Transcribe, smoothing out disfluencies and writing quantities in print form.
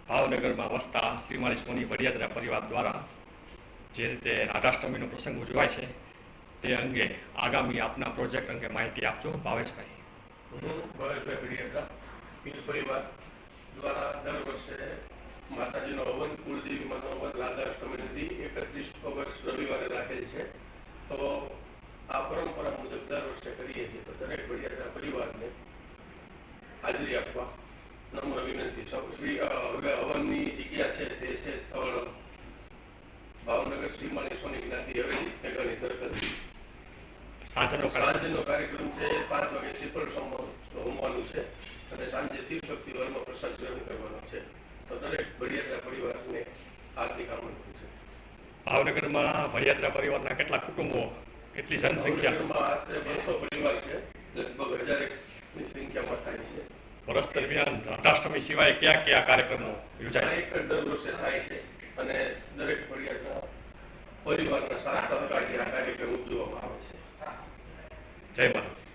ભાવનગરમાં વસતા શ્રીમાળી સોની વડિયાદરા પરિવાર દ્વારા જે રીતે રાધાષ્ટમીનો પ્રસંગ ઉજવાય છે તે અંગે આગામી આપના પ્રોજેક્ટ અંગે માહિતી આપજો ભાવેશભાઈ. હું ભાવેશભાઈ વડિયાદરા પીર પરિવાર દ્વારા દર વર્ષે માતાજીનો હવન કુળદેવીમાંનો હવન રાધાષ્ટમીથી 31 ઓગસ્ટ રવિવારે રાખેલ છે. તો આ પરંપરા મુજબ દર વર્ષે કરીએ છીએ. તો દરેક વડિયાદરા પરિવારને હાજરી આપવા નમ્ર વિનંતી. હવે હવનની જગ્યા છે તે છે સ્થળ ભાવનગર શ્રીમાળી સોની જ્ઞાતિ હવેલી મેઘાણી સર્કલ. સાંજનો કાર્યક્રમ છે 5 વાગે શ્રીફળ હોમવાનું છે અને સાંજે શિવશક્તિ વર્મ પ્રસાદ ગ્રહણ કરવાનો છે. તો દરેક વડિયાદરા પરિવારને હાર્દિક આમંત્રણ છે. ભાવનગરમાં વડિયાદરા પરિવારના કેટલા કુટુંબો, કેટલી જનસંખ્યા? આશરે 200 પરિવાર છે, લગભગ 1000ની સંખ્યામાં થાય છે. વર્ષ દરમિયાન રાધાષ્ટમી સિવાય કયા કયા કાર્યક્રમો યોજાય છે? દર વર્ષે થાય છે અને દરેક વડિયાદરા પરિવારના સાથ સહકારથી આ કાર્યક્રમ ઉજવવામાં આવે છે. જય માતા.